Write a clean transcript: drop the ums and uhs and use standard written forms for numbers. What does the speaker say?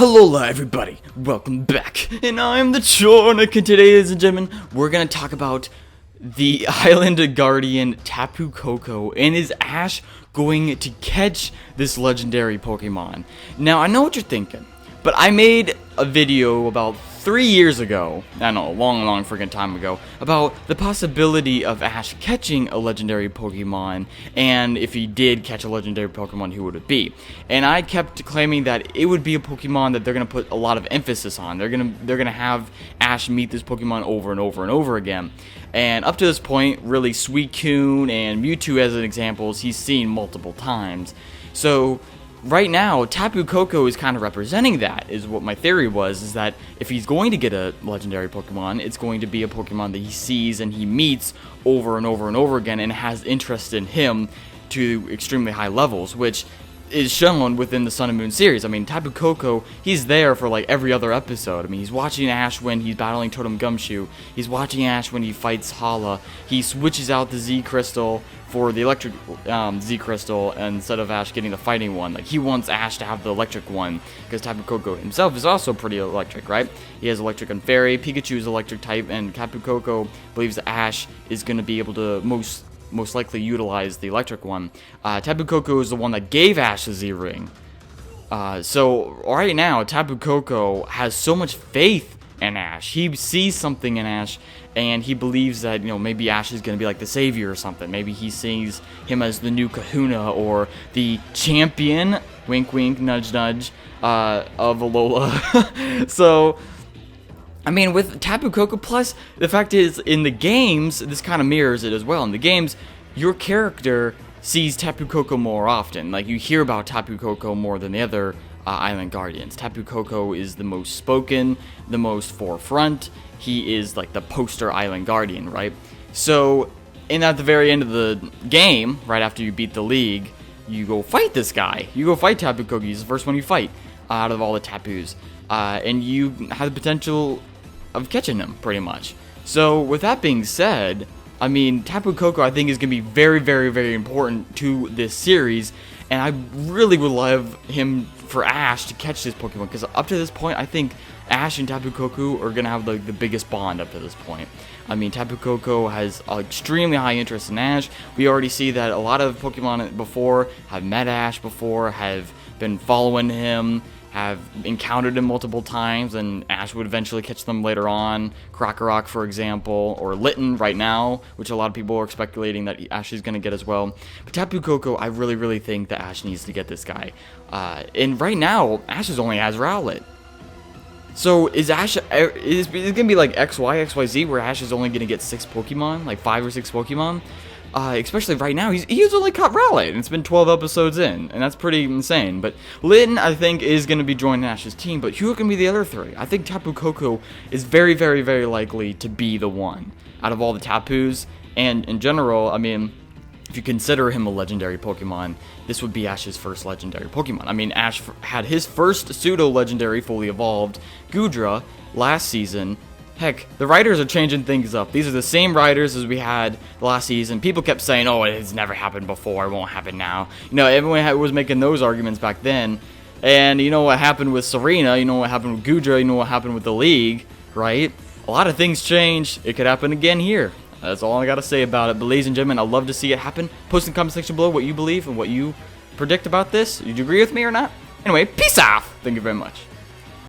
Alola everybody, welcome back, and I'm TheChornick, and today, ladies and gentlemen, we're gonna talk about the Island Guardian Tapu Koko, and is Ash going to catch this legendary Pokemon? Now, I know what you're thinking, but I made a video about 3 years ago, I know, a long freaking time ago, about the possibility of Ash catching a legendary Pokemon, and if he did catch a legendary Pokemon, who would it be? And I kept claiming that it would be a Pokemon that they're gonna put a lot of emphasis on. They're gonna have Ash meet this Pokemon over and over and over again. And up to this point, really, Suicune and Mewtwo as an examples, he's seen multiple times. So right now, Tapu Koko is kind of representing that, is what my theory was, is that if he's going to get a legendary Pokemon, it's going to be a Pokemon that he sees and he meets over and over and over again and has interest in him to extremely high levels, which is shown within the Sun and Moon series. I mean, Tapu Koko, he's there for like every other episode. I mean, he's watching Ash when he's battling Totem Gumshoe. He's watching Ash when he fights Hala. He switches out the Z Crystal for the electric Z Crystal instead of Ash getting the fighting one. Like, he wants Ash to have the electric one because Tapu Koko himself is also pretty electric, right? He has electric and fairy. Pikachu is electric type, and Tapu Koko believes that Ash is going to be able to most likely utilize the electric one. Tapu Koko is the one that gave Ash the Z-Ring. So right now, Tapu Koko has so much faith in Ash. He sees something in Ash, and he believes that, you know, maybe Ash is going to be like the savior or something. Maybe he sees him as the new Kahuna or the champion, wink wink, nudge nudge, of Alola. So I mean, with Tapu Koko, plus the fact is, in the games, this kind of mirrors it as well. In the games, your character sees Tapu Koko more often. Like, you hear about Tapu Koko more than the other Island Guardians. Tapu Koko is the most spoken, the most forefront. He is like the poster Island Guardian, right? So, at the very end of the game, right after you beat the league, you go fight this guy. You go fight Tapu Koko. He's the first one you fight out of all the Tapus. And you have the potential of catching him, pretty much. So, with that being said, I mean, Tapu Koko, I think, is going to be very important to this series, and I really would love for Ash to catch this Pokemon, because up to this point, I think Ash and Tapu Koko are going to have like the biggest bond up to this point. I mean, Tapu Koko has extremely high interest in Ash. We already see that a lot of Pokemon before have met Ash before, have been following him, have encountered him multiple times, and Ash would eventually catch them later on. Krokorok, for example, or Litten right now, which a lot of people are speculating that Ash is going to get as well. But Tapu Koko, I really think that Ash needs to get this guy. And right now, Ash only has Rowlet. So is Ash, is it going to be like XYZ, where Ash is only going to get 6 Pokemon, like 5 or 6 Pokemon? Especially right now, he's only caught Rowlet, and it's been 12 episodes in, and that's pretty insane. But Litten, I think, is going to be joining Ash's team, but who can be the other 3? I think Tapu Koko is very likely to be the one out of all the Tapus, and in general, I mean, if you consider him a legendary Pokemon, this would be Ash's first legendary Pokemon. I mean, Ash had his first pseudo-legendary fully evolved Goodra last season. Heck, the writers are changing things up. These are the same writers as we had last season. People kept saying, oh, it's never happened before, it won't happen now. You know, everyone was making those arguments back then. And you know what happened with Serena, you know what happened with Goodra, you know what happened with the League, right? A lot of things changed. It could happen again here. That's all I gotta say about it. But ladies and gentlemen, I'd love to see it happen. Post in the comment section below what you believe and what you predict about this. Do you agree with me or not? Anyway, peace out! Thank you very much.